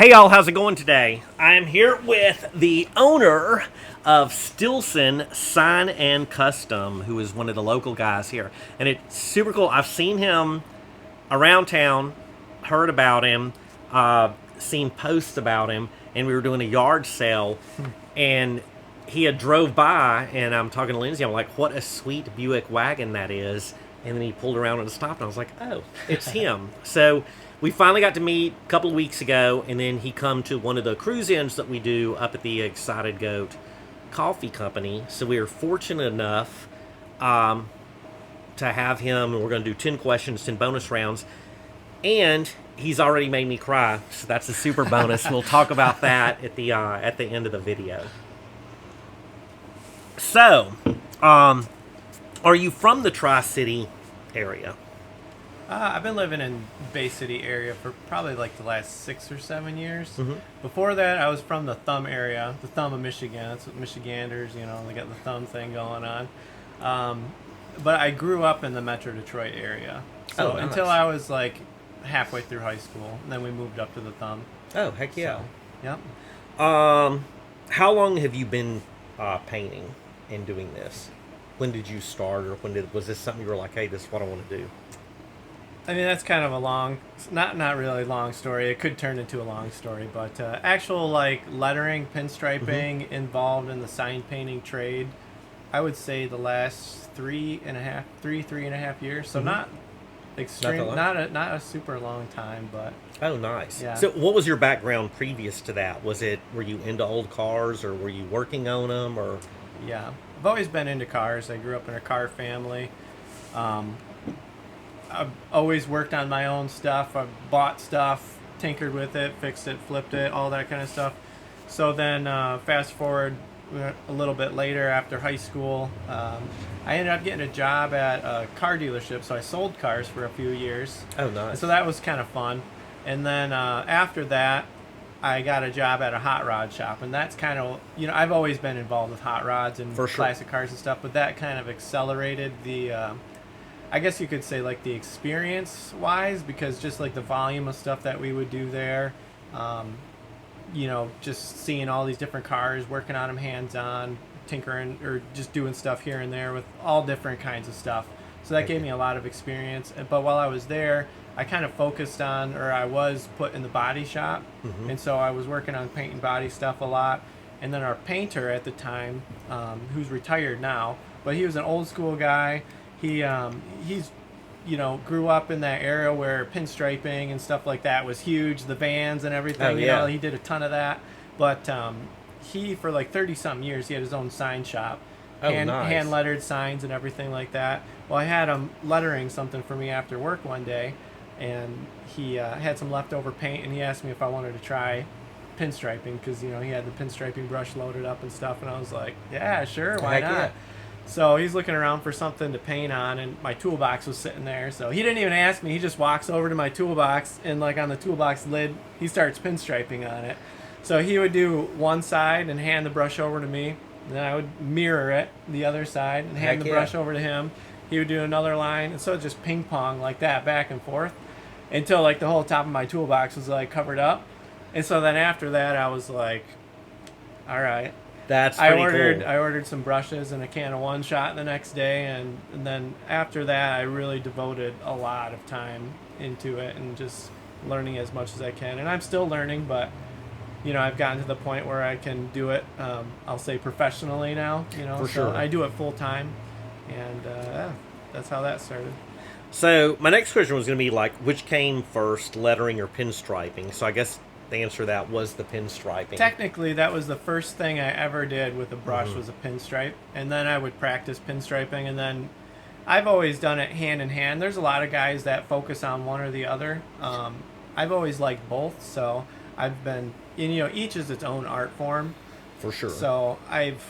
Hey y'all, how's it going today? I am here with the owner of Stilson Sign and Custom, who is one of the local guys here. And it's super cool. I've seen him around town, heard about him, seen posts about him, and we were doing a yard sale, and he had drove by, and I'm talking to Lindsay, I'm like, what a sweet Buick wagon that is. And then he pulled around and stopped, and I was like, oh, it's him. So we finally got to meet a couple of weeks ago, and then he come to one of the cruise-ins that we do up at the Excited Goat Coffee Company. So we were fortunate enough to have him, and we're going to do 10 questions, 10 bonus rounds. And he's already made me cry, so that's a super bonus. We'll talk about that at the end of the video. So, are you from the Tri-City area? I've been living in Bay City area for probably like the last 6 or 7 years. Mm-hmm. Before that, I was from the Thumb area, the Thumb of Michigan. That's what Michiganders, they got the thumb thing going on. But I grew up in the Metro Detroit area. So nice. until I was like halfway through high school, and then we moved up to the Thumb. Oh, heck yeah. So, yep. How long have you been painting and doing this? When did you start, or was this something you were like, hey, this is what I want to do? I mean, that's kind of a long, not really long story. It could turn into a long story, but actual like lettering, pinstriping involved in the sign painting trade, I would say the last 3.5 years. So not extreme, not a super long time, but oh, nice. Yeah. So, what was your background previous to that? Were you into old cars, or were you working on them, or? Yeah, I've always been into cars. I grew up in a car family. I've always worked on my own stuff. I've bought stuff, tinkered with it, fixed it, flipped it, all that kind of stuff. So then fast forward a little bit later after high school, I ended up getting a job at a car dealership. So I sold cars for a few years. Oh, nice. And so that was kind of fun. And then after that, I got a job at a hot rod shop. And that's kind of, I've always been involved with hot rods and classic cars and stuff. But that kind of accelerated the... I guess you could say like the experience wise, because just like the volume of stuff that we would do there, just seeing all these different cars, working on them hands on, tinkering or just doing stuff here and there with all different kinds of stuff. So that gave me a lot of experience. But while I was there, I kind of focused on, or I was put in the body shop. And so I was working on paint and body stuff a lot. And then our painter at the time, who's retired now, but he was an old school guy. He's grew up in that area where pinstriping and stuff like that was huge, the vans and everything. He did a ton of that. But he, for like 30-something years, he had his own sign shop. Hand lettered signs and everything like that. Well, I had him lettering something for me after work one day, and he had some leftover paint, and he asked me if I wanted to try pinstriping, because he had the pinstriping brush loaded up and stuff, and I was like, yeah, sure, why not? Yeah. So he's looking around for something to paint on, and my toolbox was sitting there. So he didn't even ask me. He just walks over to my toolbox, and like on the toolbox lid, he starts pinstriping on it. So he would do one side and hand the brush over to me, and then I would mirror it the other side and hand the brush over to him. He would do another line, and so it just ping pong like that, back and forth, until like the whole top of my toolbox was like covered up. And so then after that, I was like, all right. That's pretty cool. I ordered some brushes and a can of One Shot the next day, and then after that, I really devoted a lot of time into it and just learning as much as I can. And I'm still learning, but I've gotten to the point where I can do it. I'll say professionally now. For sure. I do it full time, and that's how that started. So my next question was going to be like, which came first, lettering or pinstriping? So I guess the answer to that was the pinstriping. Technically, that was the first thing I ever did with a brush was a pinstripe, and then I would practice pinstriping, and then I've always done it hand in hand. There's a lot of guys that focus on one or the other. I've always liked both, so I've been, each is its own art form. For sure. So I've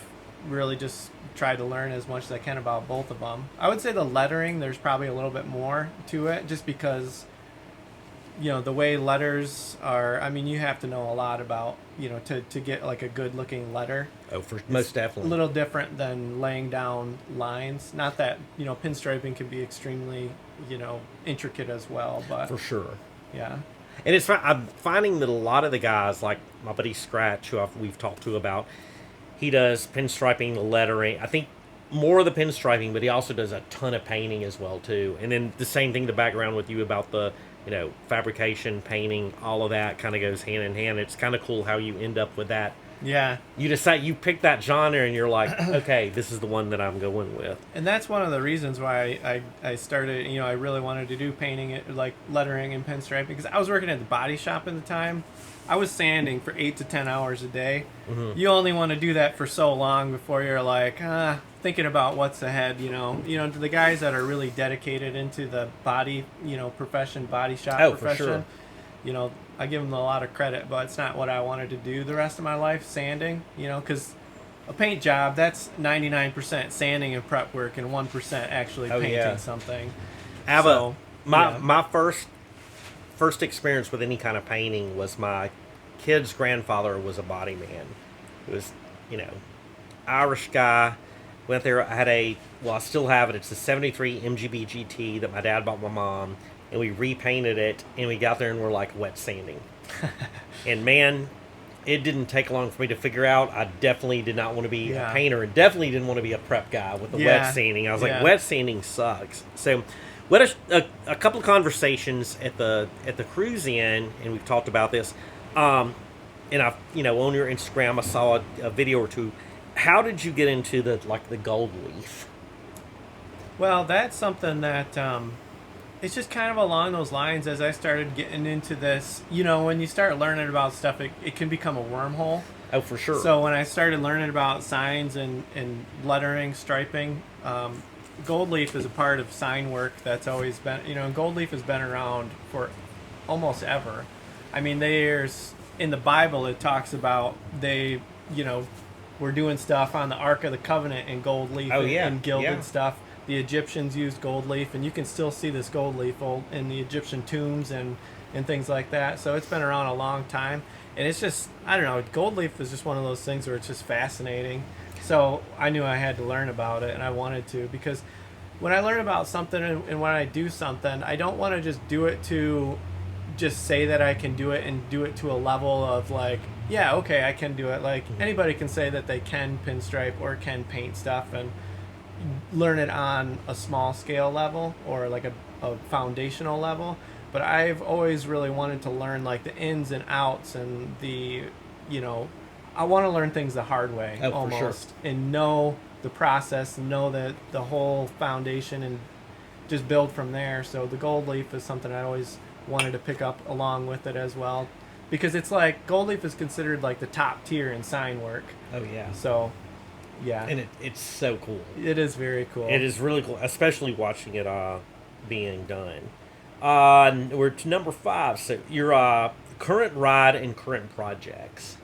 really just tried to learn as much as I can about both of them. I would say the lettering, there's probably a little bit more to it, just because the way letters are, I mean, you have to know a lot about, to get like a good looking letter. Oh, most definitely. A little different than laying down lines. Not that, pinstriping can be extremely, intricate as well, but. For sure. Yeah. And I'm finding that a lot of the guys, like my buddy Scratch, who we've talked to about, he does pinstriping, lettering. I think more of the pinstriping, but he also does a ton of painting as well too. And then the same thing, the background with you about the, fabrication, painting, all of that kind of goes hand in hand. It's kind of cool how you end up with that. Yeah. You decide, you pick that genre and you're like, okay, this is the one that I'm going with. And that's one of the reasons why I started, I really wanted to do painting, like lettering and pinstriping, because I was working at the body shop at the time. I was sanding for 8 to 10 hours a day. Mm-hmm. You only want to do that for so long before you're like, thinking about what's ahead, to the guys that are really dedicated into the body, profession, body shop profession, for sure. I give them a lot of credit, but it's not what I wanted to do the rest of my life, sanding, because a paint job, that's 99% sanding and prep work and 1% actually painting something. My first experience with any kind of painting was my kid's grandfather was a body man. It was, Irish guy. Went there, I still have it. It's a 73 MGB GT that my dad bought my mom. And we repainted it, and we got there and we're like wet sanding. And man, it didn't take long for me to figure out. I definitely did not want to be a painter, and definitely didn't want to be a prep guy with the wet sanding. I was like, wet sanding sucks. So we had a couple of conversations at the cruise in, and we've talked about this. And I, on your Instagram, I saw a video or two. How did you get into the gold leaf? Well, that's something that it's just kind of along those lines. As I started getting into this, when you start learning about stuff, it can become a wormhole. Oh, for sure. So when I started learning about signs and lettering, striping, gold leaf is a part of sign work that's always been, gold leaf has been around for almost ever. I mean, there's, in the Bible, it talks about we're doing stuff on the Ark of the Covenant in gold leaf and gilded stuff. The Egyptians used gold leaf, and you can still see this gold leaf in the Egyptian tombs and things like that. So it's been around a long time. And it's just, I don't know, gold leaf is just one of those things where it's just fascinating. So I knew I had to learn about it, and I wanted to, because when I learn about something and when I do something, I don't want to just do it to just say that I can do it and do it to a level of like, yeah, okay, I can do it. Like anybody can say that they can pinstripe or can paint stuff and learn it on a small scale level or like a foundational level. But I've always really wanted to learn like the ins and outs and the, I want to learn things the hard way almost, and know the process and know that the whole foundation and just build from there. So the gold leaf is something I always wanted to pick up along with it as well, because it's like gold leaf is considered like the top tier in sign work. Oh yeah. So yeah, and it's so cool. It is very cool. It is really cool, especially watching it being done. We're to number 5. So your current ride and current projects.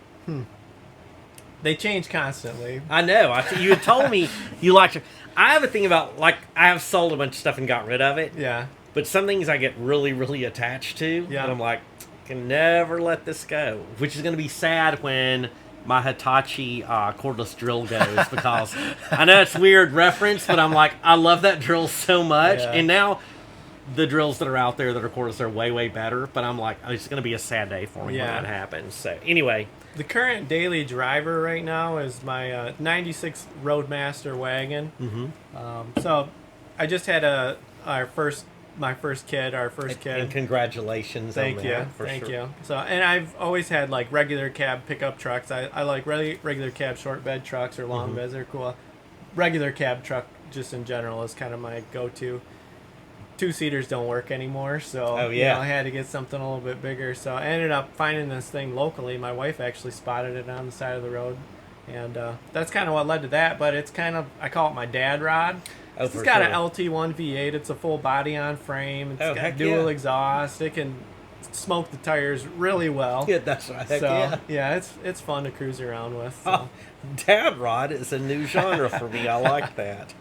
They change constantly. I know. You had told me you like to. I have a thing about, like, I have sold a bunch of stuff and got rid of it. Yeah. But some things I get really, really attached to. Yeah. And I'm like, I can never let this go. Which is going to be sad when my Hitachi cordless drill goes, because I know it's a weird reference, but I'm like, I love that drill so much. Yeah. And now the drills that are out there that are cordless are way, way better. But I'm like, it's going to be a sad day for me when that happens. So anyway. The current daily driver right now is my 96 Roadmaster wagon. Mm-hmm. So I just had my first kid. And congratulations. Thank you. Thank you. So, and I've always had like regular cab pickup trucks. I like regular cab short bed trucks or long beds. They're cool. Regular cab truck just in general is kind of my go-to. 2-seaters don't work anymore, so I had to get something a little bit bigger. So I ended up finding this thing locally. My wife actually spotted it on the side of the road, and that's kind of what led to that. But it's kind of, I call it my dad rod. It's got an LT1 V8. It's a full body on frame. It's got dual exhaust. It can smoke the tires really well. Yeah, that's right. So it's fun to cruise around with. So. Dad rod is a new genre for me. I like that.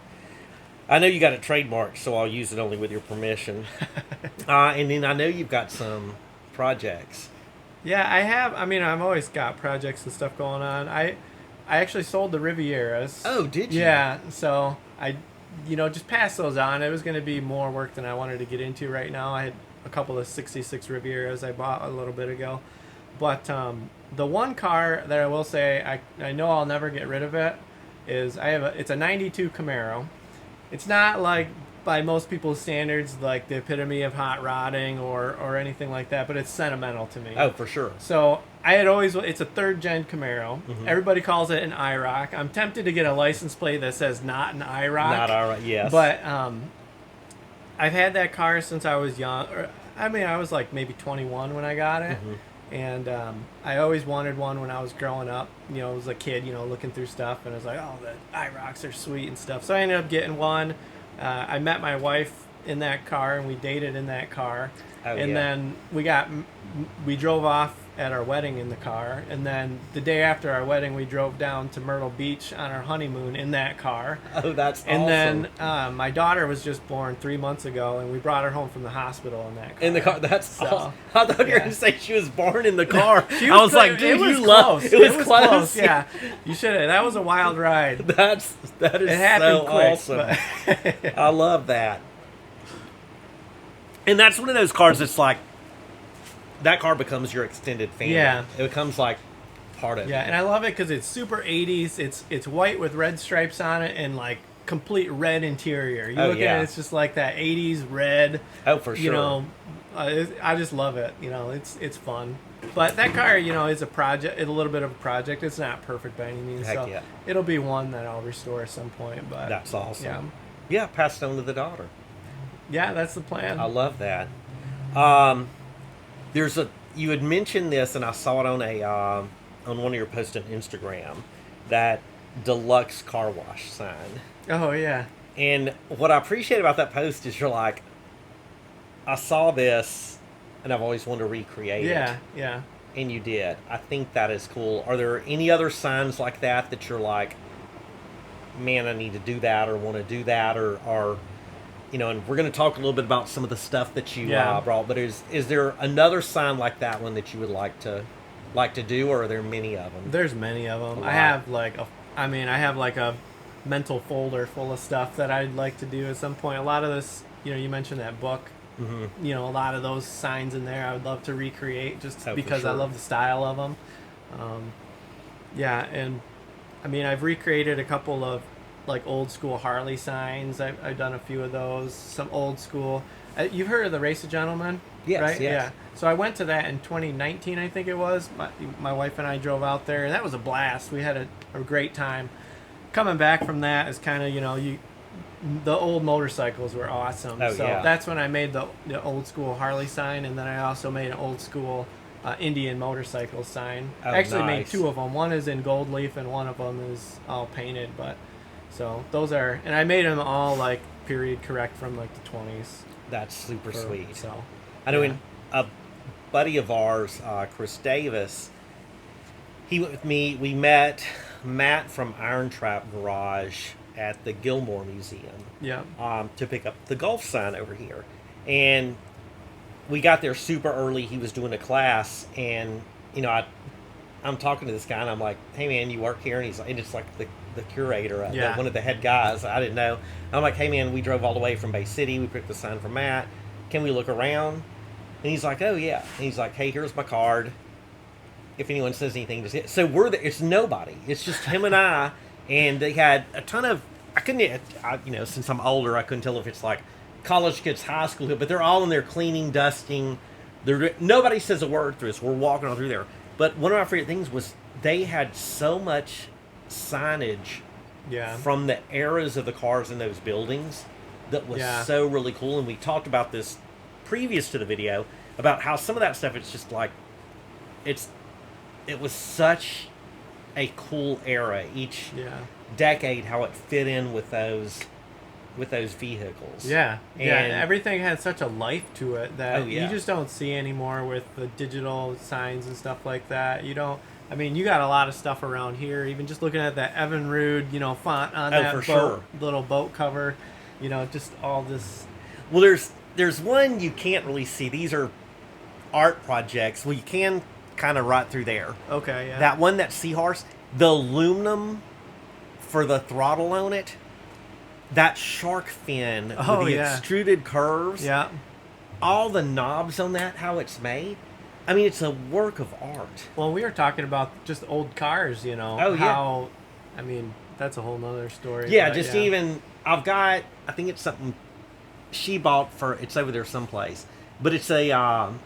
I know you got it trademarked, so I'll use it only with your permission. And then I know you've got some projects. Yeah, I have. I mean, I've always got projects and stuff going on. I actually sold the Rivieras. Oh, did you? Yeah, so I just passed those on. It was going to be more work than I wanted to get into right now. I had a couple of 66 Rivieras I bought a little bit ago. But the one car that I will say I know I'll never get rid of it is it's a 92 Camaro. It's not like by most people's standards like the epitome of hot rodding or anything like that, but it's sentimental to me. Oh, for sure. So it's a third gen Camaro. Mm-hmm. Everybody calls it an IROC. I'm tempted to get a license plate that says not an IROC. Not IROC, yes. But I've had that car since I was young. I was like maybe 21 when I got it. Mm-hmm. And I always wanted one when I was growing up. You know, as a kid, you know, looking through stuff, and I was like, oh, the IROCs are sweet and stuff. So I ended up getting one. I met my wife in that car, and we dated in that car. Oh, and yeah. then we drove off at our wedding in the car, and then the day after our wedding, we drove down to Myrtle Beach on our honeymoon in that car. Oh, that's awesome. And then my daughter was just born 3 months ago, and we brought her home from the hospital in that car. In the car, that's awesome. I thought you were going to say she was born in the car. I was like, dude, it was close. Yeah. Yeah, you should have. That was a wild ride. That is so quick, awesome. I love that. And that's one of those cars that's like, that car becomes your extended family. Yeah. It becomes like part of it. Yeah, and I love it because it's super 80s. It's white with red stripes on it and like complete red interior. You look at it, it's just like that 80s red. Oh, for sure. You know, I just love it. You know, it's fun. But that car, you know, is a project. It's a little bit of a project. It's not perfect by any means. Heck so yeah. It'll be one that I'll restore at some point. But that's awesome. Yeah, yeah, pass it on to the daughter. Yeah, that's the plan. I love that. You had mentioned this, and I saw it on on one of your posts on Instagram, that deluxe car wash sign. Oh yeah. And what I appreciate about that post is you're like, I saw this, and I've always wanted to recreate it. Yeah. And you did. I think that is cool. Are there any other signs like that you're like, man, I need to do that, or want to do that, or you know, and we're going to talk a little bit about some of the stuff that you brought, but is there another sign like that one that you would like to do, or are there many of them? There's many of them. I have like a mental folder full of stuff that I'd like to do at some point. A lot of this, you know, you mentioned that book. Mm-hmm. You know, a lot of those signs in there I would love to recreate just because I love the style of them. And I mean, I've recreated a couple of like old school Harley signs. I've done a few of those. Some old school. You've heard of the Race of Gentlemen? Yes, right? Yes. Yeah. So I went to that in 2019, I think it was. My wife and I drove out there, and that was a blast. We had a great time. Coming back from that is kind of, you know, the old motorcycles were awesome. Oh, so yeah. that's when I made the old school Harley sign, and then I also made an old school Indian motorcycle sign. Oh, I actually nice. made two of them. One is in gold leaf, and one of them is all painted, but... So those are, and I made them all like period correct from like the 20s. That's super sweet. So I know a buddy of ours, Chris Davis, he went with me. We met Matt from Iron Trap Garage at the Gilmore Museum. Yeah. To pick up the golf sign over here, and we got there super early. He was doing a class, and you know, I'm talking to this guy, and I'm like, "Hey man, you work here?" And he's like, and it's like the curator, one of the head guys. I didn't know. I'm like, "Hey man, we drove all the way from Bay City. We picked the sign from Matt. Can we look around?" And he's like, "Oh yeah." And he's like, "Hey, here's my card. If anyone says anything, just hit." So we're there. It's nobody. It's just him and I. And they had a ton of. I couldn't. You know, since I'm older, I couldn't tell if it's like college kids, high school kids, but they're all in there cleaning, dusting. Nobody says a word through this. We're walking all through there. But one of my favorite things was they had so much signage from the eras of the cars in those buildings that was so really cool. And we talked about this previous to the video about how some of that stuff, it's just like it was such a cool era each decade, how it fit in with those vehicles. And everything had such a life to it that you just don't see anymore with the digital signs and stuff like that. You don't. I mean, you got a lot of stuff around here. Even just looking at that Evinrude, you know, font on that little boat cover, you know, just all this. Well, there's one you can't really see. These are art projects. Well, you can kind of right through there. Okay, yeah. That one, that Seahorse, the aluminum for the throttle on it, that shark fin with the extruded curves. Yeah. all the knobs on that, how it's made. I mean, it's a work of art. Well, we were talking about just old cars, you know. Oh, yeah. How, I mean, that's a whole nother story. Yeah, but, just even I've got. I think it's something she bought for. It's over there someplace, but it's a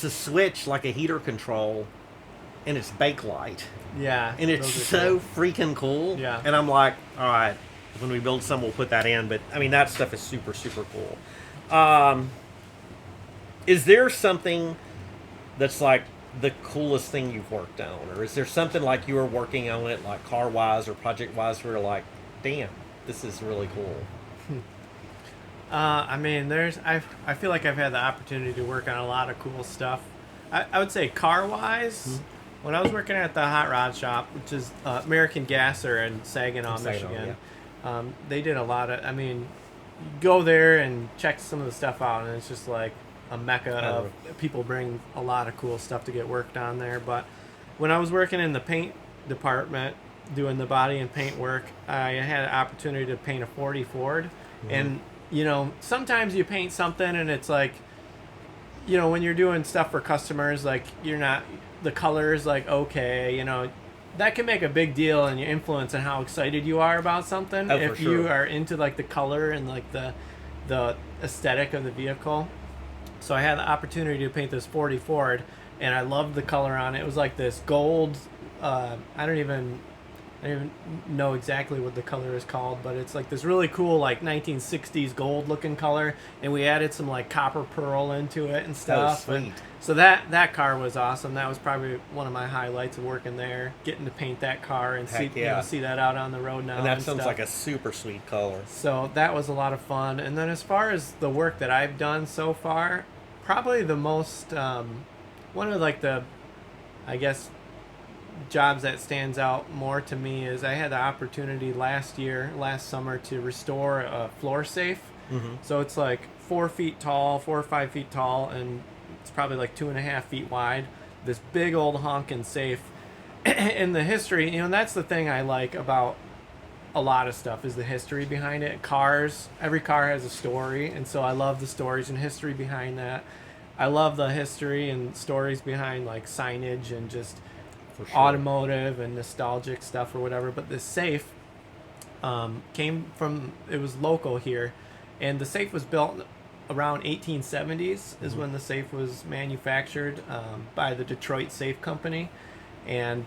switch like a heater control, and it's bakelite, Yeah. and it's those are so cool. freaking cool. Yeah. And I'm like, all right, when we build some, we'll put that in. But I mean, that stuff is super super cool. Is there something that's like the coolest thing you've worked on, or is there something like you were working on it, like car wise or project wise, where you're like, damn, this is really cool? I mean, I feel like I've had the opportunity to work on a lot of cool stuff. I would say car-wise, when I was working at the Hot Rod Shop, which is American Gasser in Saginaw, Michigan, they did a lot of, I mean, you go there and check some of the stuff out, and it's just like a mecca of people bring a lot of cool stuff to get worked on there. But when I was working in the paint department, doing the body and paint work, I had an opportunity to paint a 40 Ford. And you know, sometimes you paint something and it's like, you know, when you're doing stuff for customers, like you're not, the color is like, okay, you know, that can make a big deal and your influence on how excited you are about something. Oh, if for sure. you are into like the color and like the aesthetic of the vehicle. So I had the opportunity to paint this 40 Ford, and I loved the color on it. It was like this gold, I don't even know exactly what the color is called, but it's like this really cool like 1960s gold looking color, and we added some like copper pearl into it and stuff. Oh, sweet. So that car was awesome. That was probably one of my highlights of working there, getting to paint that car and Heck see, yeah. you know, see that out on the road now. And that sounds stuff. like a super sweet color. So that was a lot of fun. And then as far as the work that I've done so far, probably the most, one of like the, I guess, jobs that stands out more to me is I had the opportunity last summer, to restore a floor safe. So it's like 4 feet tall, 4 or 5 feet tall, and it's probably like 2.5 feet wide. This big old honking safe. And the history, you know, that's the thing I like about a lot of stuff, is the history behind it. Cars, every car has a story, and so I love the stories and history behind that. I love the history and stories behind like signage and just automotive and nostalgic stuff or whatever. But this safe came from, it was local here, and the safe was built around 1870s is when the safe was manufactured by the Detroit Safe Company. And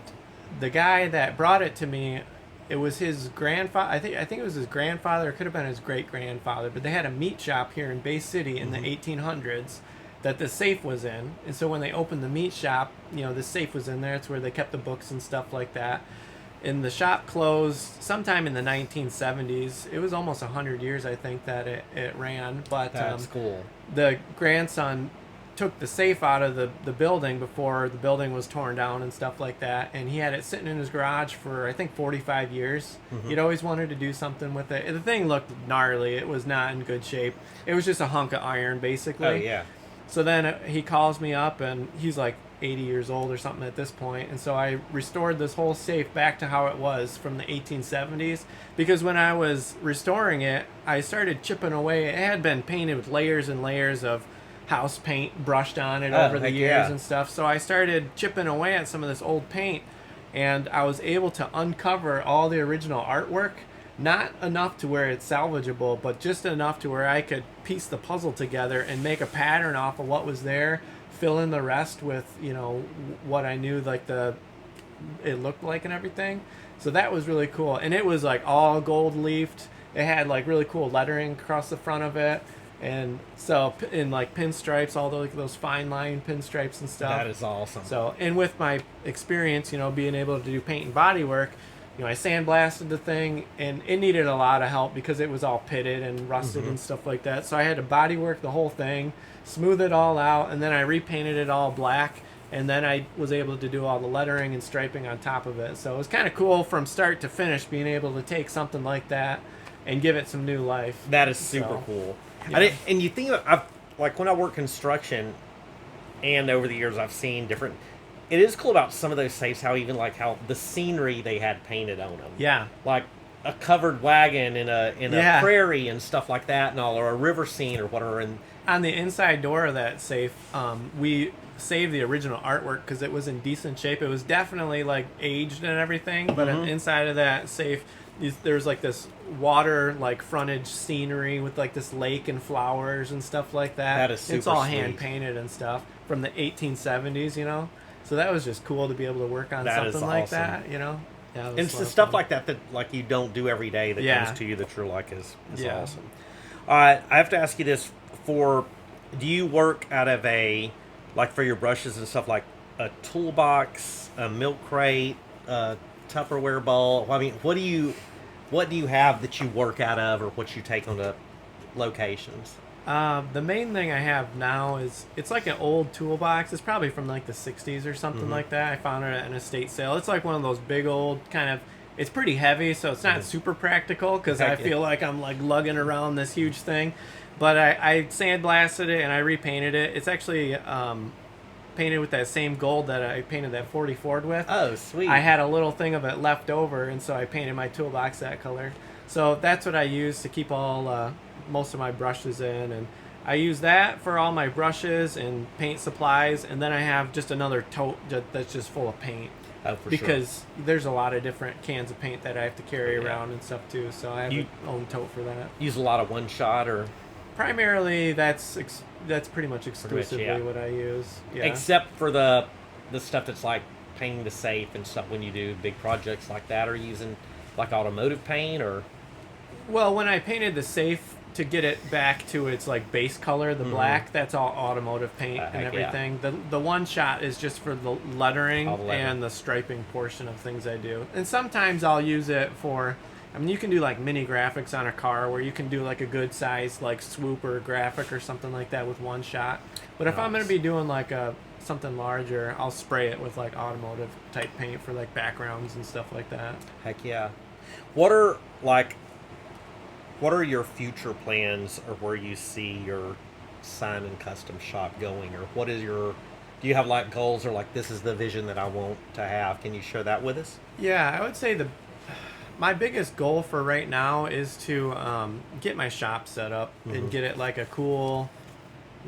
the guy that brought it to me, it was his grandfather. I think it was his grandfather. It could have been his great grandfather. But they had a meat shop here in Bay City in the 1800s that the safe was in. And so when they opened the meat shop, you know, the safe was in there. It's where they kept the books and stuff like that. And the shop closed sometime in the 1970s. It was almost 100 years, I think, that it ran. But That's cool. The grandson took the safe out of the building before the building was torn down and stuff like that, and he had it sitting in his garage for I think 45 years. He'd always wanted to do something with it. The thing looked gnarly. It was not in good shape. It was just a hunk of iron, basically. Oh, yeah. So then he calls me up, and he's like 80 years old or something at this point, and so I restored this whole safe back to how it was from the 1870s, because when I was restoring it, I started chipping away. It had been painted with layers and layers of house paint brushed on it over the years and stuff. So I started chipping away at some of this old paint, and I was able to uncover all the original artwork. Not enough to where it's salvageable, but just enough to where I could piece the puzzle together and make a pattern off of what was there, fill in the rest with, you know, what I knew like it looked like and everything. So that was really cool. And it was like all gold leafed. It had like really cool lettering across the front of it. And so in like pinstripes, all those fine line pinstripes and stuff. That is awesome. So, and with my experience, you know, being able to do paint and body work, you know, I sandblasted the thing, and it needed a lot of help because it was all pitted and rusted and stuff like that. So I had to body work the whole thing, smooth it all out, and then I repainted it all black, and then I was able to do all the lettering and striping on top of it. So it was kind of cool from start to finish, being able to take something like that and give it some new life. That is super cool. Yeah. And you think, like when I work construction, and over the years I've seen different. It is cool about some of those safes, how the scenery they had painted on them. Yeah. Like a covered wagon in a prairie and stuff like that, and all, or a river scene or whatever. And On the inside door of that safe, we saved the original artwork because it was in decent shape. It was definitely like aged and everything, but on the inside of that safe, there's like this water like frontage scenery with like this lake and flowers and stuff like that. That is super It's all sweet. hand painted and stuff from the 1870s, you know. So that was just cool to be able to work on That is something like awesome. that, you know. Yeah, it was It's a lot the of stuff fun. like that that like you don't do every day that Yeah. comes to you that you're like is Yeah. awesome. All right, I have to ask you this: do you work out of a like for your brushes and stuff like a toolbox, a milk crate, a Tupperware bowl? I mean, what do you have that you work out of, or what you take on to locations? The main thing I have now is it's like an old toolbox. It's probably from like the 60s or something like that. I found it at an estate sale. It's like one of those big old kind of. It's pretty heavy, so it's not super practical because I Heck yeah. feel like I'm like lugging around this huge thing. But I sandblasted it and I repainted it. It's actually painted with that same gold that I painted that 40 Ford with. Oh, sweet. I had a little thing of it left over, and so I painted my toolbox that color. So that's what I use to keep all most of my brushes in, and I use that for all my brushes and paint supplies. And then I have just another tote that's just full of paint. Oh, for sure. Because there's a lot of different cans of paint that I have to carry Yeah. around and stuff too. So I have You- my own tote for that. Use a lot of one shot or Primarily, that's pretty much exclusively yeah. what I use. Yeah. except for the stuff that's like painting the safe and stuff when you do big projects like that. Are you using like automotive paint or? Well, when I painted the safe to get it back to its like base color, the black, that's all automotive paint and heck yeah. everything. The one shot is just for the lettering All the lettering. and the striping portion of things I do. And sometimes I'll use it for. I mean, you can do like mini graphics on a car where you can do like a good size like swoop or graphic or something like that with one shot. But if I'm Nice. gonna be doing like something larger, I'll spray it with like automotive type paint for like backgrounds and stuff like that. Heck yeah. What are your future plans, or where you see your sign and custom shop going, or what is your? Do you have like goals, or like this is the vision that I want to have? Can you share that with us? Yeah, I would say my biggest goal for right now is to get my shop set up and get it like a cool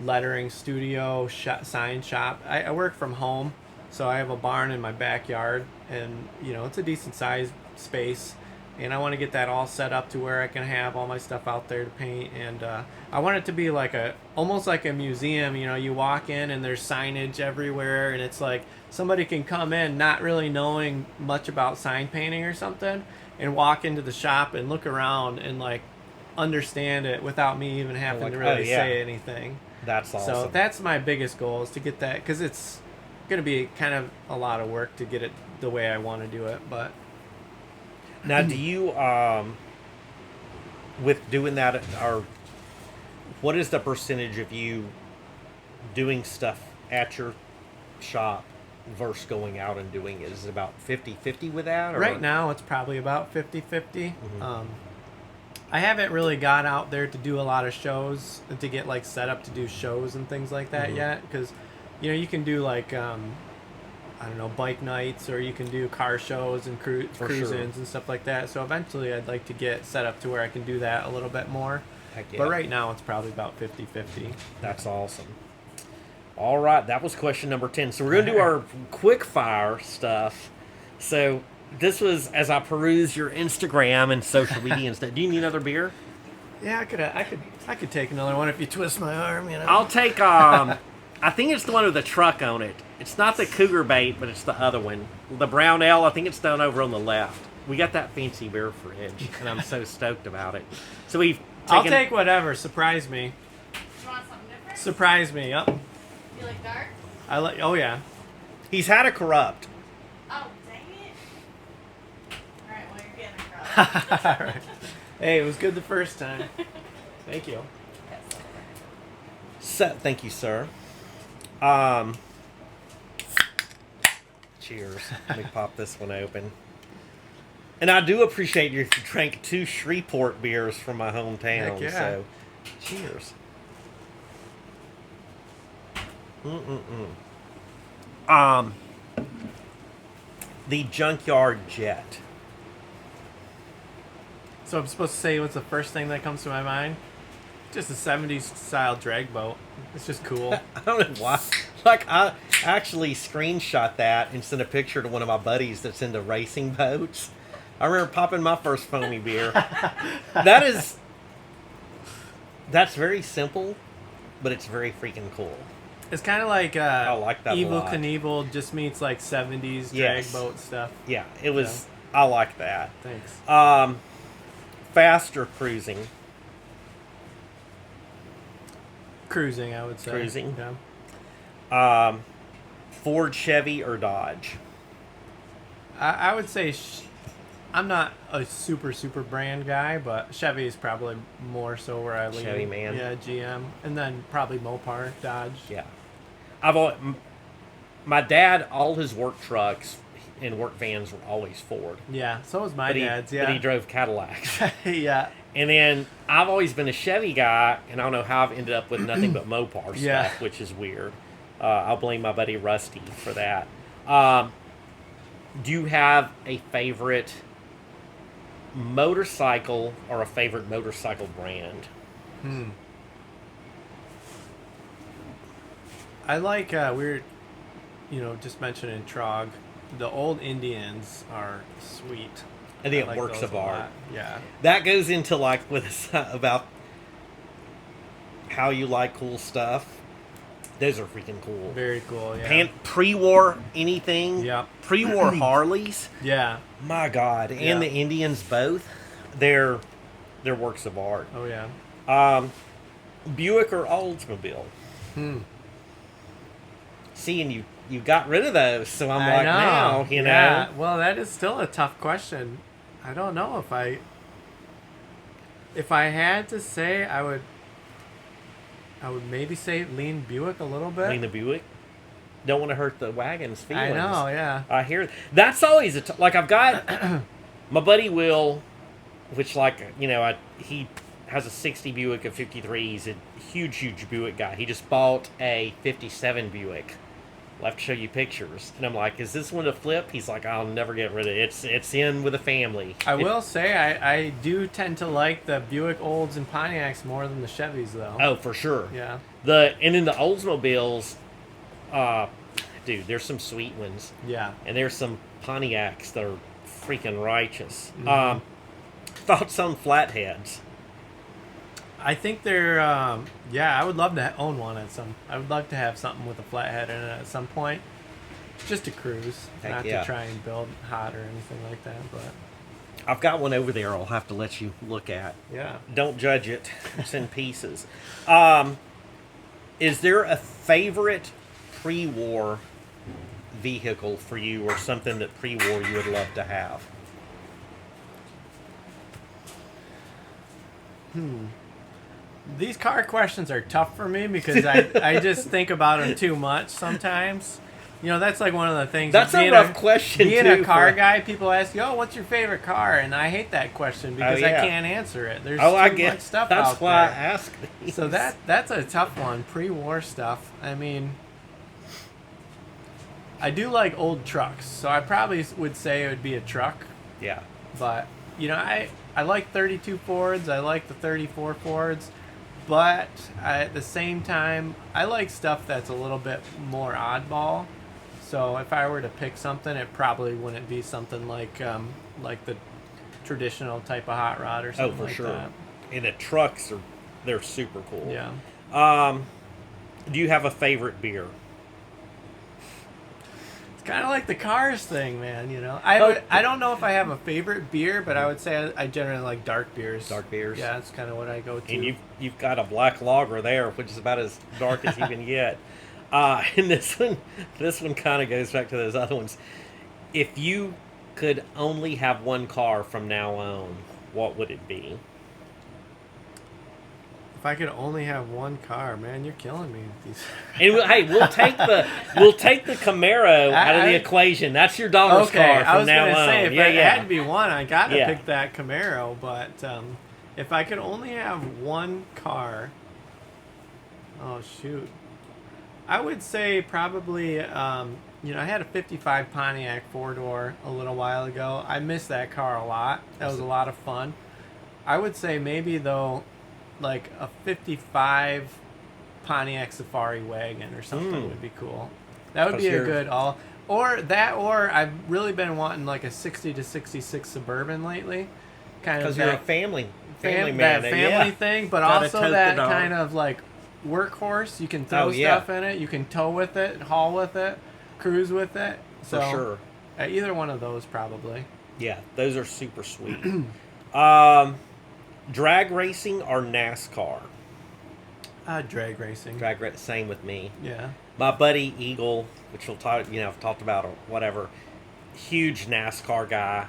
lettering studio sign shop. I work from home, so I have a barn in my backyard, and you know it's a decent sized space, and I want to get that all set up to where I can have all my stuff out there to paint, and I want it to be like almost like a museum. You know, you walk in and there's signage everywhere, and it's like somebody can come in not really knowing much about sign painting or something, and walk into the shop and look around and like understand it without me even having like, to really oh, yeah. say anything. That's awesome. So that's my biggest goal, is to get that, because it's going to be kind of a lot of work to get it the way I want to do it. But Now, do you, with doing that, or what is the percentage of you doing stuff at your shop versus going out and doing it? Is it about 50-50 with that? Or? right now it's probably about 50-50. I haven't really got out there to do a lot of shows and to get like set up to do shows and things like that yet, because you know you can do like I don't know, bike nights, or you can do car shows and cruise-ins sure. and stuff like that. So eventually I'd like to get set up to where I can do that a little bit more. Heck yeah. But right now it's probably about 50-50. That's awesome. All right, that was question number 10. So we're going to do our quick fire stuff. So this was as I peruse your Instagram and social media and stuff. Do you need another beer? Yeah, I could take another one if you twist my arm, you know. I'll take I think it's the one with the truck on it. It's not the Cougar Bait, but it's the other one. The brown ale, I think it's down over on the left. We got that fancy beer fridge, and I'm so stoked about it. So we've taken... I'll take whatever. Surprise me. You want something different? Surprise me. Yep. You like dark? I like. Oh yeah. He's had a corrupt. Oh, dang it. Alright, well, you're getting a crowd. All right. Hey, it was good the first time. Thank you. So, thank you, sir. Cheers. Let me pop this one open. And I do appreciate you drank 2 Shreveport beers from my hometown. Heck yeah. So, cheers. The Junkyard Jet. So I'm supposed to say what's the first thing that comes to my mind? Just a 70s style drag boat. It's just cool. I don't know why. Like, I actually screenshot that and sent a picture to one of my buddies that's into racing boats. I remember popping my first foamy beer. That's very simple, but it's very freaking cool. It's kind of like I like that a Evil lot. Knievel just meets like 70s drag Yes. boat stuff. Yeah, it was. I like that. Thanks. Faster cruising. Cruising, I would say. Cruising. Yeah. Ford, Chevy, or Dodge. I would say I'm not a super brand guy, but Chevy is probably more so where I lean. Chevy man. Yeah, GM, and then probably Mopar, Dodge. Yeah, my dad, all his work trucks and work vans were always Ford. Yeah, so was my dad's. But Yeah, he drove Cadillacs. yeah. And then I've always been a Chevy guy, and I don't know how I've ended up with nothing but Mopar stuff, Yeah. which is weird. I'll blame my buddy Rusty for that. Do you have a favorite motorcycle or a favorite motorcycle brand? I like we were, just mentioning Trog. The old Indians are sweet. I think I like works those of a art. lot. Yeah. That goes into like with about how you like cool stuff. Those are freaking cool. Very cool. Yeah. Pre-war anything. Yep. Pre-war Harleys. Yeah. My God, and Yeah. the Indians both. They're works of art. Oh yeah. Buick or Oldsmobile. See, and you got rid of those, so I'm I like, know. now, Yeah. Well, that is still a tough question. I don't know if I had to say, I would maybe say lean Buick a little bit. I mean, the Buick. Don't want to hurt the wagon's feelings. I know, yeah. I hear that's always like I've got my buddy Will, which he has a 60 Buick, a 53. He's a huge Buick guy. He just bought a 57 Buick. I'll have to show you pictures. And I'm like, is this one a flip? He's like, I'll never get rid of it. It's in with a family. I will say I do tend to like the Buick Olds and Pontiacs more than the Chevys though. Oh, for sure. Yeah. And in the Oldsmobiles, dude, there's some sweet ones. Yeah. And there's some Pontiacs that are freaking righteous. Mm-hmm. Thoughts on flatheads? I think they're I would love to own one I would love to have something with a flathead in it at some point. Just to cruise, Heck not yeah. to try and build hot or anything like that, but I've got one over there I'll have to let you look at. yeah. Don't judge it. It's in pieces. Is there a favorite pre-war vehicle for you or something that pre-war you would love to have? These car questions are tough for me because I just think about them too much sometimes. That's like one of the things. That's a rough question, Being too, a car for- guy, people ask you, "Oh, what's your favorite car?" And I hate that question because yeah. I can't answer it. There's I too get much stuff that's out why there. I ask these. So that's a tough one. Pre-war stuff. I mean, I do like old trucks, so I probably would say it would be a truck. Yeah. But I like 32 Fords. I like the 34 Fords. But at the same time, I like stuff that's a little bit more oddball. So if I were to pick something, it probably wouldn't be something like the traditional type of hot rod or something for like sure. that. And the trucks they're super cool. Yeah. Do you have a favorite beer? It's kind of like the cars thing, man. I don't know if I have a favorite beer, but I would say I generally like dark beers. Dark beers. Yeah, that's kind of what I go to. And you've got a black lager there, which is about as dark as you can get. And this one kind of goes back to those other ones. If you could only have one car from now on, what would it be? If I could only have one car, man, you're killing me with these. And we'll take the Camaro out of the equation. That's your daughter's car from I was now gonna on. say if it had to be one, I gotta Yeah. pick that Camaro. But if I could only have one car, oh shoot, I would say probably I had a '55 Pontiac 4-door a little while ago. I miss that car a lot. That was a lot of fun. I would say maybe though, like a 55 Pontiac Safari wagon or something would be cool. That would be a good all. Or I've really been wanting like a 60 to 66 Suburban lately. Kind of Because you're a family man. That family thing, but Gotta also tote that the dog. kind of like workhorse. You can throw stuff in it. You can tow with it, haul with it, cruise with it. So, For sure. Either one of those probably. Yeah, those are super sweet. Drag racing or NASCAR? Drag racing. Same with me. Yeah. My buddy Eagle, which we'll talk, I've talked about or whatever, huge NASCAR guy,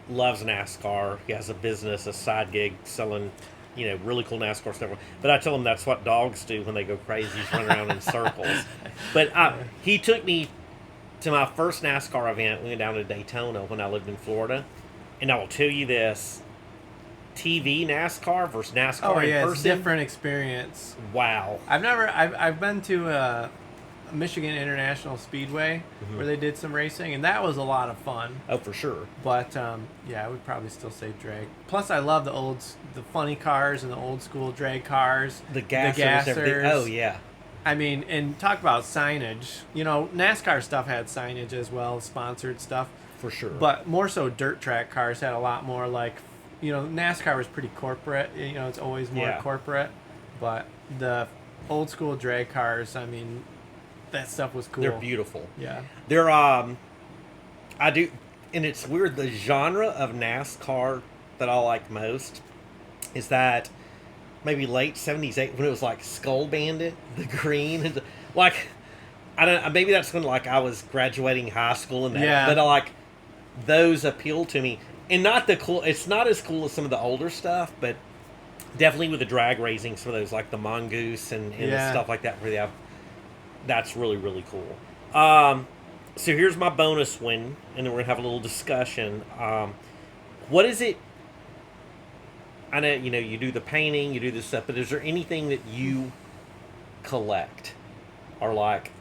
loves NASCAR. He has a business, a side gig selling, really cool NASCAR stuff. But I tell him that's what dogs do when they go crazy, just run around in circles. But he took me to my first NASCAR event. We went down to Daytona when I lived in Florida. And I will tell you this, TV NASCAR versus NASCAR in person. It's a different experience. Wow. I've been to Michigan International Speedway where they did some racing, and that was a lot of fun. Oh, for sure. But I would probably still say drag. Plus, I love the funny cars and the old school drag cars. The gassers. And everything. Oh, yeah. I mean, and talk about signage. NASCAR stuff had signage as well, sponsored stuff. For sure. But more so, dirt track cars had a lot more like, NASCAR was pretty corporate. It's always more corporate. But the old school drag cars, I mean, that stuff was cool. They're beautiful. Yeah. They're and it's weird. The genre of NASCAR that I like most is that maybe late '70s, when it was like Skull Bandit, the green, and like I don't. Maybe that's when like I was graduating high school and that. Yeah. But I like those appeal to me, and not the cool. It's not as cool as some of the older stuff, but definitely with the drag racing, some of those like the Mongoose and the stuff like that where they have. That's really, really cool. So here's my bonus one, and then we're going to have a little discussion. What is it? I know, you do the painting, you do this stuff, but is there anything that you collect? Or like,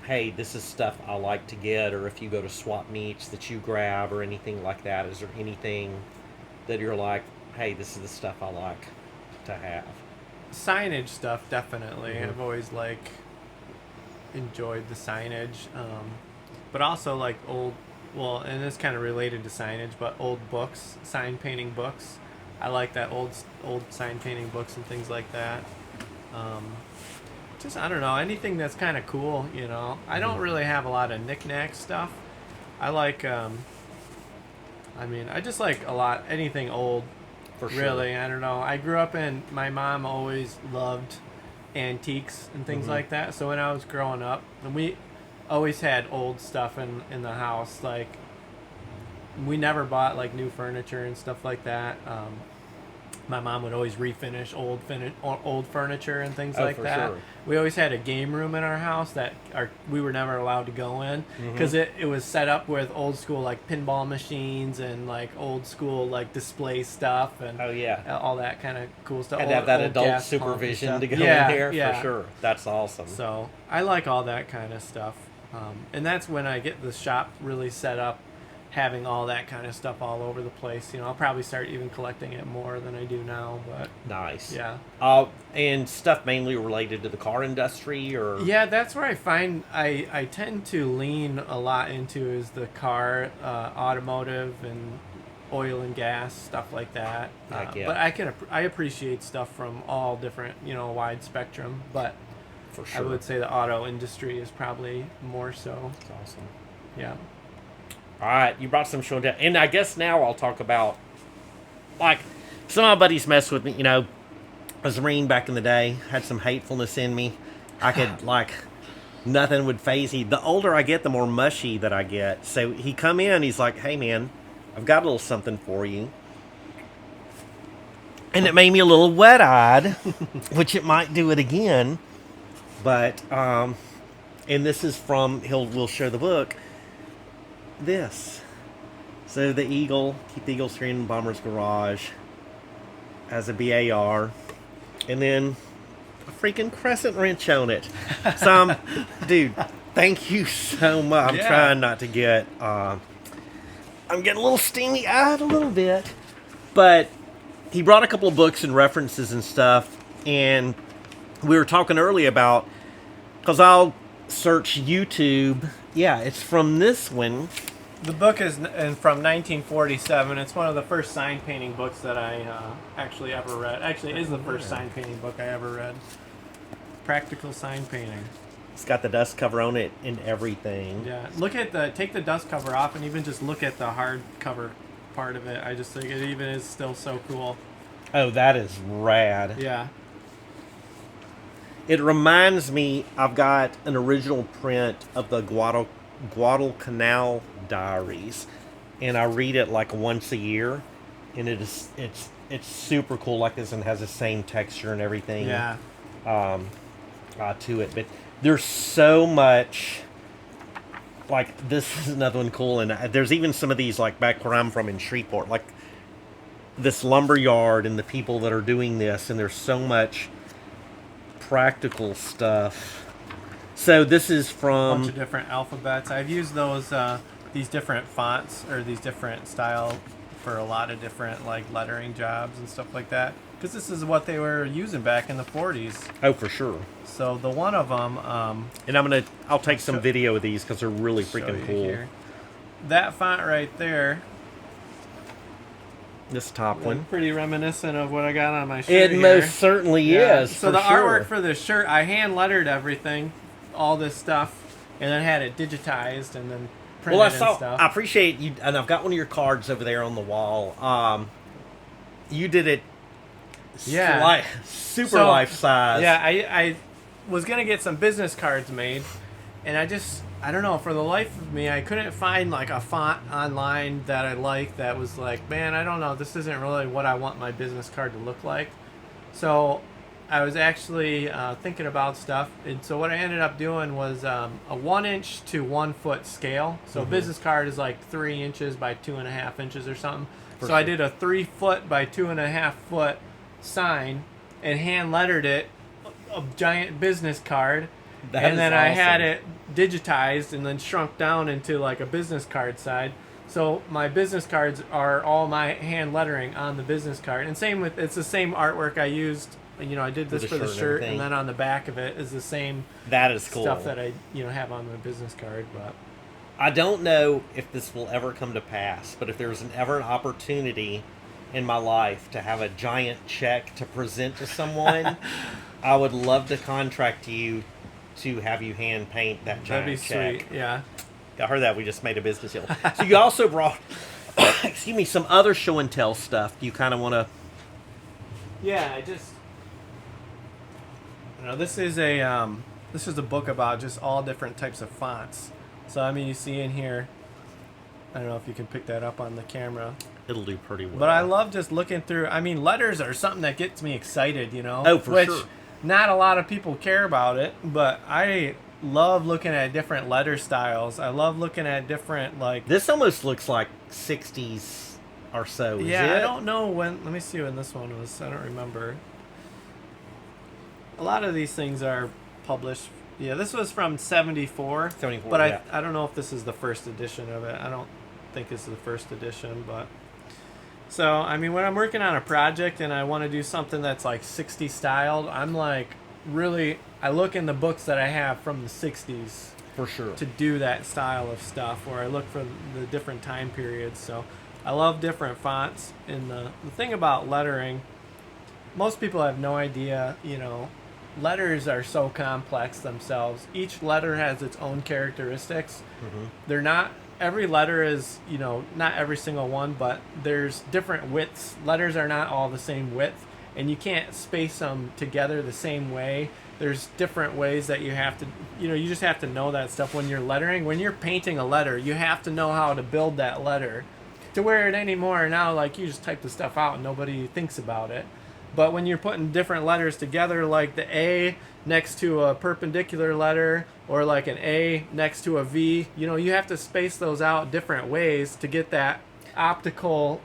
hey, this is stuff I like to get, or if you go to swap meets that you grab or anything like that, is there anything that you're like, hey, this is the stuff I like to have? Signage stuff, definitely. I've always enjoyed the signage, but also like and it's kind of related to signage, but old books, sign painting books. I like that old sign painting books and things like that. Just I don't know, anything that's kind of cool. I don't really have a lot of knick-knack stuff. I like I just like anything old. For sure. Really, I don't know. I grew up my mom always loved antiques and things like that. So when I was growing up, and we always had old stuff in the house. Like we never bought like new furniture and stuff like that. My mom would always refinish old furniture and things like that. Sure. We always had a game room in our house that we were never allowed to go in because it was set up with old school like pinball machines and like old school like display stuff and all that kind of cool stuff. And have that adult supervision to go in there for sure. That's awesome. So I like all that kind of stuff, and that's when I get the shop really set up. Having all that kind of stuff all over the place, I'll probably start even collecting it more than I do now. But nice, yeah. And stuff mainly related to the car industry, or that's where I find I tend to lean a lot into is the car, automotive, and oil and gas stuff like that. But I appreciate stuff from all different, wide spectrum. But for sure, I would say the auto industry is probably more so. That's awesome. Yeah. All right, you brought some show down, and I guess now I'll talk about like some of my buddies messed with me. I was a Marine back in the day, had some hatefulness in me. I could nothing would faze me. The older I get, the more mushy that I get. So he come in, he's like, "Hey man, I've got a little something for you," and it made me a little wet-eyed, which it might do it again. But and this is from we'll show the book. This. So the Eagle, keep the Eagle screen in Bomber's Garage as a BAR, and then a freaking crescent wrench on it. So dude, thank you so much. I'm trying not to get I'm getting a little steamy eyed a little bit, but he brought a couple of books and references and stuff, And we were talking earlier about, because I'll search YouTube. Yeah, it's from this one. The book is from 1947. It's one of the first sign painting books that I actually ever read. Actually, it is the first sign painting book I ever read. Practical sign painting. It's got the dust cover on it and everything. Yeah, take the dust cover off and even just look at the hard cover part of it. I just think it even is still so cool. Oh, that is rad. Yeah. It reminds me, I've got an original print of the Guadalcanal Diaries, and I read it like once a year, and it's super cool like this and has the same texture and everything. Yeah. To it, but there's so much. Like, this is another one cool, and there's even some of these like back where I'm from in Shreveport, like this lumber yard and the people that are doing this, and there's so much practical stuff. So this is A from bunch of different alphabets. I've used these different fonts or these different style for a lot of different like lettering jobs and stuff like that, because this is what they were using back in the 40s. oh, for sure. So the one of them, And I'll take some video of these because they're really freaking cool. Here. That font right there, This top one, pretty reminiscent of what I got on my shirt. it here. most certainly is. So for the sure. artwork for this shirt, I hand lettered everything, all this stuff, and then had it digitized and then printed Well, and stuff. I appreciate you, and I've got one of your cards over there on the wall. You did it, Yeah. super So, life size. Yeah, I was gonna get some business cards made, and I don't know, for the life of me, I couldn't find like a font online that I liked that was like, man, I don't know, this isn't really what I want my business card to look like. So I was actually thinking about stuff, and so what I ended up doing was a 1 inch to 1 foot scale. So a business card is like 3 inches by 2.5 inches or something. So I did a 3 foot by 2.5 foot sign and hand lettered it, a giant business card. That And is then I had awesome. it digitized and then shrunk down into like a business card side. So my business cards are all my hand lettering on the business card. And same with, it's the same artwork I used. You know, I did this the for the shirt and shirt, everything. and then on the back of it is the same That is cool. stuff that I have on my business card. But I don't know if this will ever come to pass, but if there's ever an opportunity in my life to have a giant check to present to someone, I would love to contract you to have you hand paint that giant that'd be check. sweet. Yeah. I heard that we just made a business deal. So you also brought, excuse me, some other show and tell stuff. Do you kind of want to? Yeah, this is a book about just all different types of fonts. So I mean, you see in here, I don't know if you can pick that up on the camera, It'll do pretty well. but I love just looking through. I mean, letters are something that gets me excited, Oh, for which sure. not a lot of people care about it, but I love looking at different letter styles. I love looking at different like. This almost looks like 60s or so. Is Yeah, it? I don't know when. Let me see when this one was. I don't remember. A lot of these things are published. Yeah, this was from 74. 74, But yeah. I don't know if this is the first edition of it. I don't think this is the first edition, but. So, I mean, when I'm working on a project and I want to do something that's like 60 styled, I'm like, really, I look in the books that I have from the 60s For sure. to do that style of stuff, or I look for the different time periods. So I love different fonts. And the thing about lettering, most people have no idea, letters are so complex themselves. Each letter has its own characteristics. Mhm. They're not, every letter is, not every single one, but there's different widths. Letters are not all the same width, and you can't space them together the same way. There's different ways that you have to, you just have to know that stuff when you're lettering. When you're painting a letter, you have to know how to build that letter. To where it anymore now, like, you just type the stuff out and nobody thinks about it. But when you're putting different letters together, like the A next to a perpendicular letter, or like an A next to a V, you have to space those out different ways to get that optical,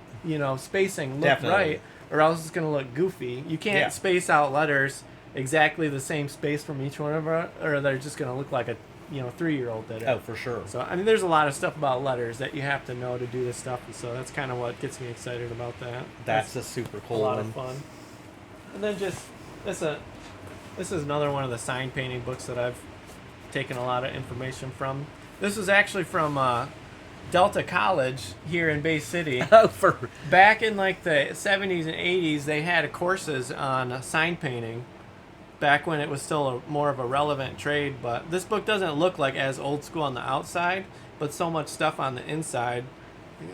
spacing look Definitely. right, or else it's going to look goofy. You can't Yeah. space out letters exactly the same space from each one of them, or they're just going to look like a 3-year-old did it. Oh, for sure. So, I mean, there's a lot of stuff about letters that you have to know to do this stuff, and so that's kind of what gets me excited about that. That's a super a cool lot one. of fun. And then This is another one of the sign painting books that I've taken a lot of information from. This is actually from Delta College here in Bay City. Oh, for Back in like the 70s and 80s, they had courses on sign painting. Back when it was still more of a relevant trade, but this book doesn't look like as old school on the outside, but so much stuff on the inside.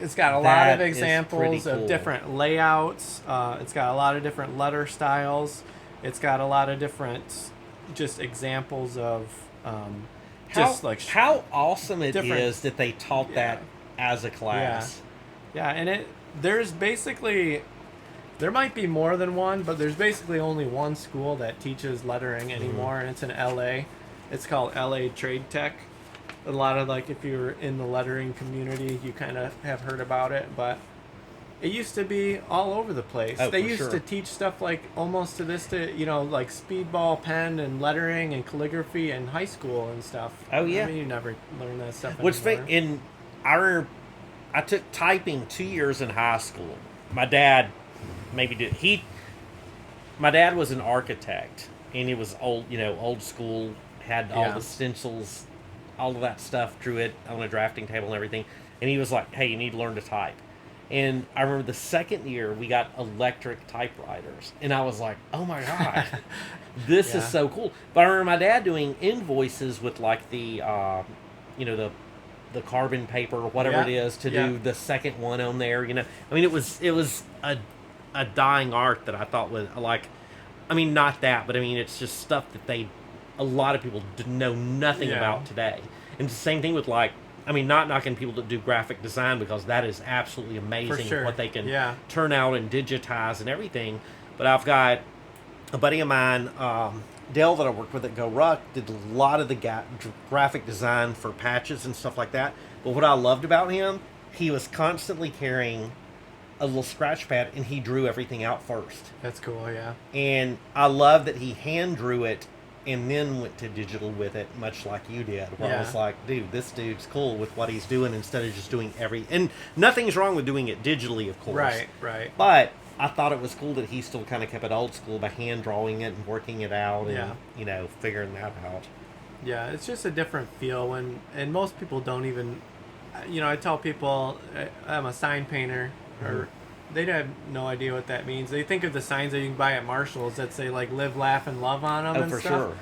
It's got a lot of That is examples pretty cool. of different layouts. It's got a lot of different letter styles. It's got a lot of different just examples of just like how awesome it different- is that they taught that as a class. Yeah, and there's basically, there might be more than one, but there's basically only one school that teaches lettering anymore, and it's in LA. It's called LA Trade Tech. A lot of, like, if you're in the lettering community, you kind of have heard about it, but it used to be all over the place. Oh, They for used sure. to teach stuff like almost to this, to, you know, like speedball pen and lettering and calligraphy in high school and stuff. Oh, yeah. I mean, you never learn that stuff Which anymore. I took typing 2 years in high school. My dad maybe did. My dad was an architect, and he was old school, had all Yeah. the stencils, all of that stuff, drew it on a drafting table and everything. And he was like, hey, you need to learn to type. And I remember the second year we got electric typewriters, and I was like, oh my God, this is Yeah. so cool. But I remember my dad doing invoices with like the carbon paper or whatever it is to do the second one on there. I mean, it was a dying art that I thought was like, I mean, not that, but I mean, it's just stuff that a lot of people know nothing about today. And it's the same thing with, like, I mean, not knocking people that do graphic design, because that is absolutely amazing sure. what they can Yeah. turn out and digitize and everything. But I've got a buddy of mine, Dale, that I worked with at Go Ruck, did a lot of the graphic design for patches and stuff like that. But what I loved about him, he was constantly carrying a little scratch pad, and he drew everything out first. That's cool, yeah. And I love that he hand drew it and then went to digital with it, much like you did. Where I was like, dude, this dude's cool with what he's doing instead of just doing and nothing's wrong with doing it digitally, of course. Right. But I thought it was cool that he still kind of kept it old school by hand drawing it and working it out and, figuring that out. Yeah, it's just a different feel and most people don't even, I tell people I'm a sign painter, or they have no idea what that means. They think of the signs that you can buy at Marshall's that say like live, laugh, and love on them and for stuff.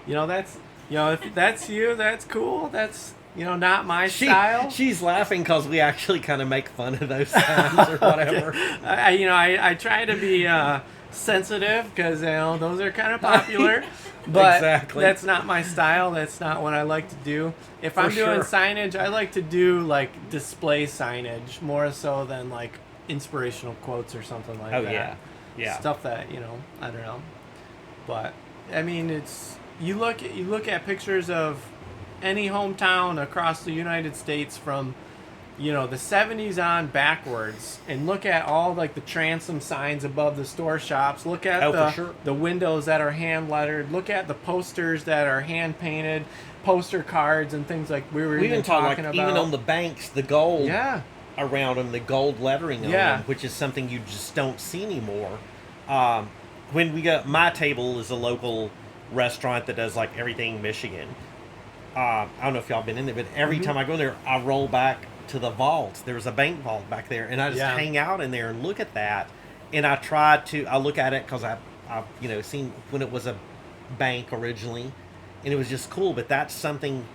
sure. That's, if that's you, that's cool. That's, not my style. She's laughing because we actually kind of make fun of those signs or whatever. I try to be sensitive because, those are kind of popular. But Exactly. that's not my style. That's not what I like to do. If I'm doing sure. signage, I like to do like display signage more so than like inspirational quotes or something like that. Yeah. Stuff that, I don't know. But I mean, it's you look at pictures of any hometown across the United States from the 70s on backwards, and look at all like the transom signs above the store shops. Look at for sure. the windows that are hand lettered. Look at the posters that are hand painted, poster cards and things like we were even talking about. Even on the banks, the gold Yeah. around them, the gold lettering on Yeah. them, which is something you just don't see anymore. When we got My Table is a local restaurant that does like everything Michigan. I don't know if y'all been in there, but every time I go in there, I roll back to the vault. There's a bank vault back there, and I just hang out in there and look at that. And I look at it because I've seen when it was a bank originally, and it was just cool. But that's something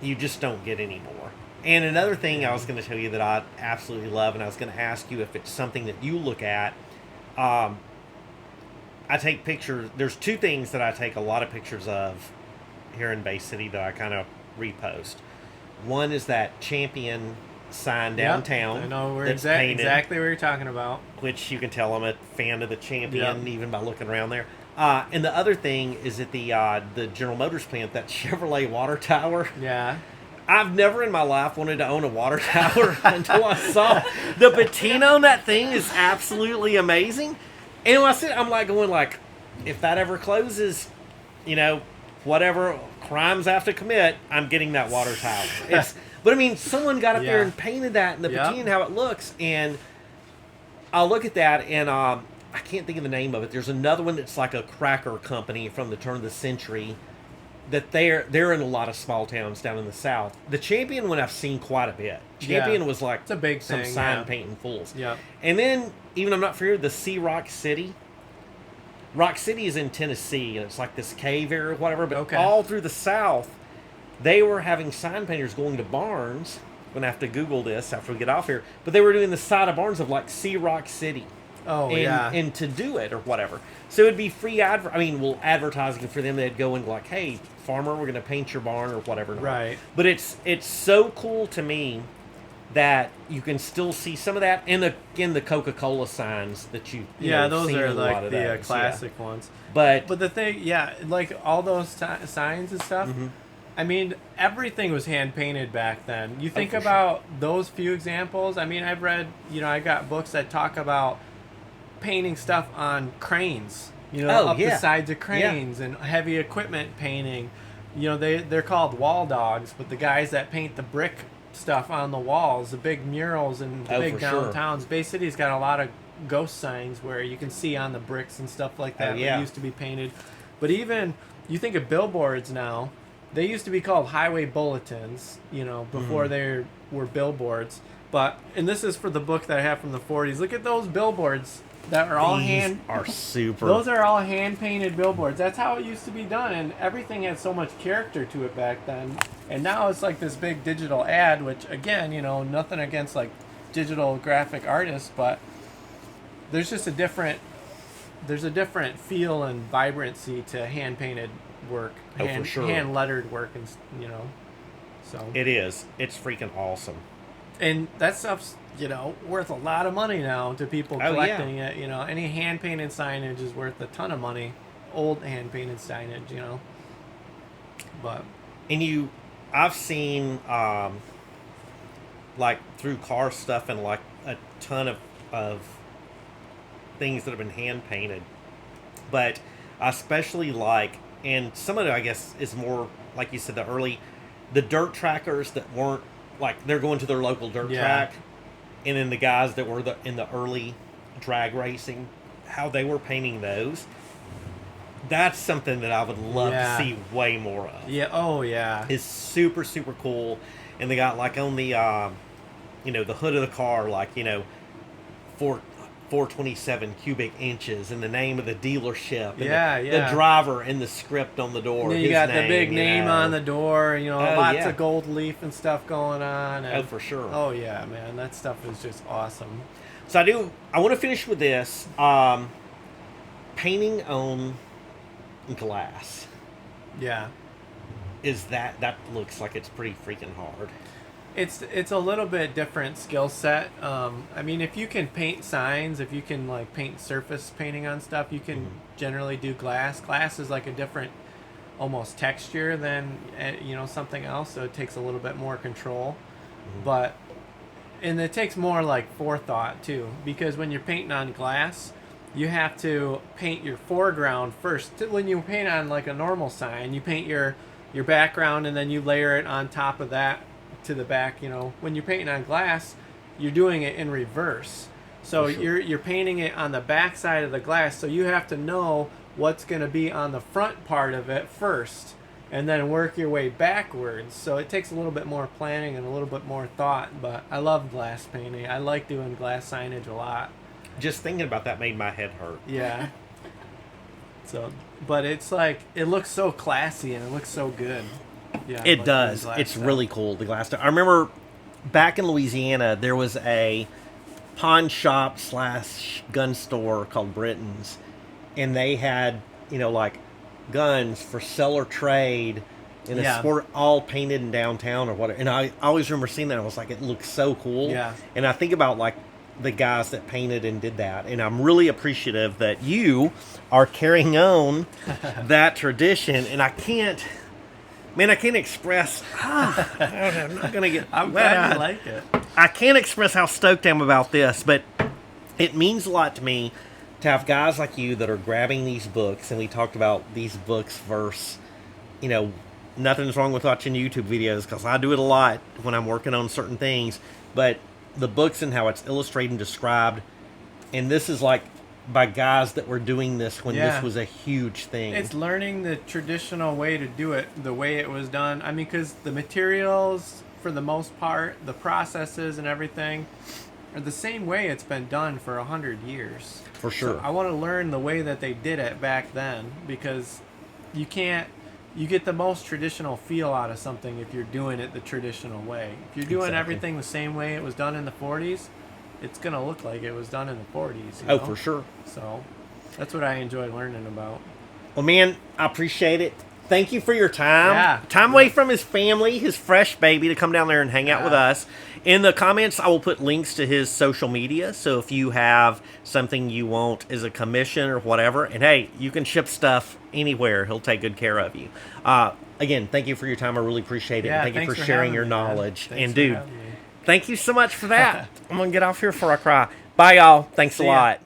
you just don't get anymore. And another thing I was going to tell you that I absolutely love, and I was going to ask you if it's something that you look at. I take pictures. There's two things that I take a lot of pictures of here in Bay City that I kind of repost. One is that Champion sign downtown. I know that's exactly painted, what you're talking about. which you can tell I'm a fan of the Champion even by looking around there. And the other thing is at the General Motors plant, that Chevrolet water tower. Yeah. I've never in my life wanted to own a water tower until I saw the patina on that thing is absolutely amazing. And when I see it, I'm like going like, if that ever closes, whatever crimes I have to commit, I'm getting that water tower. But I mean, someone got up there and painted that in the patina and how it looks, and I'll look at that, and I I can't think of the name of it. There's another one that's like a cracker company from the turn of the century. That they're in a lot of small towns down in the South. The Champion one I've seen quite a bit. Champion was like it's a big some thing, sign yeah. painting fools. Yeah. And then even I'm not familiar, the Sea Rock City. Rock City is in Tennessee, and it's like this cave area or whatever. But Okay. all through the South, they were having sign painters going to barns. I'm gonna have to Google this after we get off here. But they were doing the side of barns of like Sea Rock City. Oh, and, yeah. and to do it or whatever. So it'd be free advertising for them. They'd go and like, hey, farmer, we're going to paint your barn or whatever. Right. But it's so cool to me that you can still see some of that. And the Coca-Cola signs that you know, those seen are a lot like of the those, classic ones. But the thing, like all those signs and stuff. Mm-hmm. I mean, everything was hand painted back then. You think for about those few examples. I mean, I've read, I got books that talk about painting stuff on cranes. Up the sides of cranes and heavy equipment painting. They're called wall dogs, but the guys that paint the brick stuff on the walls, the big murals in the big for sure. downtowns. Bay City's got a lot of ghost signs where you can see on the bricks and stuff like that that used to be painted. But even you think of billboards now, they used to be called highway bulletins, before they were billboards. And this is for the book that I have from the 40s. Look at those billboards that are all super. Those are all hand painted billboards. That's how it used to be done, and everything had so much character to it back then. And now it's like this big digital ad, which again, nothing against like digital graphic artists, but there's just a different feel and vibrancy to hand painted work, for sure. hand lettered work, and so it is. It's freaking awesome. And that stuff's worth a lot of money now to people collecting it. Any hand painted signage is worth a ton of money. Old hand painted signage, but I've seen like through car stuff and like a ton of things that have been hand painted, but I especially like, and some of it I guess is more like you said, the dirt trackers that weren't like they're going to their local dirt track, and then the guys that were in the early drag racing, how they were painting those. That's something that I would love to see way more of. Yeah. Oh yeah. It's super super cool, and they got like on the the hood of the car, like 427 cubic inches and the name of the dealership. And the driver and the script on the door. And then you got the big name on the door. Lots of gold leaf and stuff going on. And, for sure. Oh yeah, man, that stuff is just awesome. So I want to finish with this. Painting on glass. Yeah. That looks like it's pretty freaking hard. It's a little bit different skill set. I mean, if you can paint signs, if you can like paint surface painting on stuff, you can generally do glass. Glass is like a different almost texture than something else, so it takes a little bit more control. And it takes more like forethought too, because when you're painting on glass, you have to paint your foreground first. When you paint on like a normal sign, you paint your background and then you layer it on top of that to the back. When you're painting on glass, you're doing it in reverse. So you're painting it on the back side of the glass, so you have to know what's going to be on the front part of it first and then work your way backwards. So it takes a little bit more planning and a little bit more thought, but I love glass painting. I like doing glass signage a lot. Just thinking about that made my head hurt. Yeah. So, but it's like, it looks so classy and it looks so good. Yeah, it does. It's stuff. Really cool, the glass stuff. I remember back in Louisiana, there was a pawn shop / gun store called Britain's, and they had, like guns for seller trade in a sport, all painted in downtown or whatever. And I always remember seeing that. I was like, it looks so cool. Yeah. And I think about like the guys that painted and did that, and I'm really appreciative that you are carrying on that tradition. And I can't express. I'm not gonna get. I'm glad you like it. I can't express how stoked I am about this, but it means a lot to me to have guys like you that are grabbing these books, and we talked about these books versus, nothing's wrong with watching YouTube videos, because I do it a lot when I'm working on certain things, but the books and how it's illustrated and described, and this is like by guys that were doing this when Yeah. this was a huge thing. It's learning the traditional way to do it, the way it was done. I mean, because the materials, for the most part, the processes and everything, are the same way it's been done for 100 years. For sure. So I want to learn the way that they did it back then, because you get the most traditional feel out of something if you're doing it the traditional way. If you're doing Exactly. everything the same way it was done in the 40s, it's going to look like it was done in the 40s. Oh, for sure. So that's what I enjoy learning about. Well, man, I appreciate it. Thank you for your time. Yeah. Time away from his family, his fresh baby, to come down there and hang out with Yeah. us. In the comments, I will put links to his social media. So if you have something you want as a commission or whatever, and hey, you can ship stuff anywhere. He'll take good care of you. Again, thank you for your time. I really appreciate it. Yeah, And thank you thanks for for sharing having your me, man. knowledge. Thanks And for dude, having me. thank you so much for that. I'm going to get off here before I cry. Bye, y'all. Thanks a See ya. lot.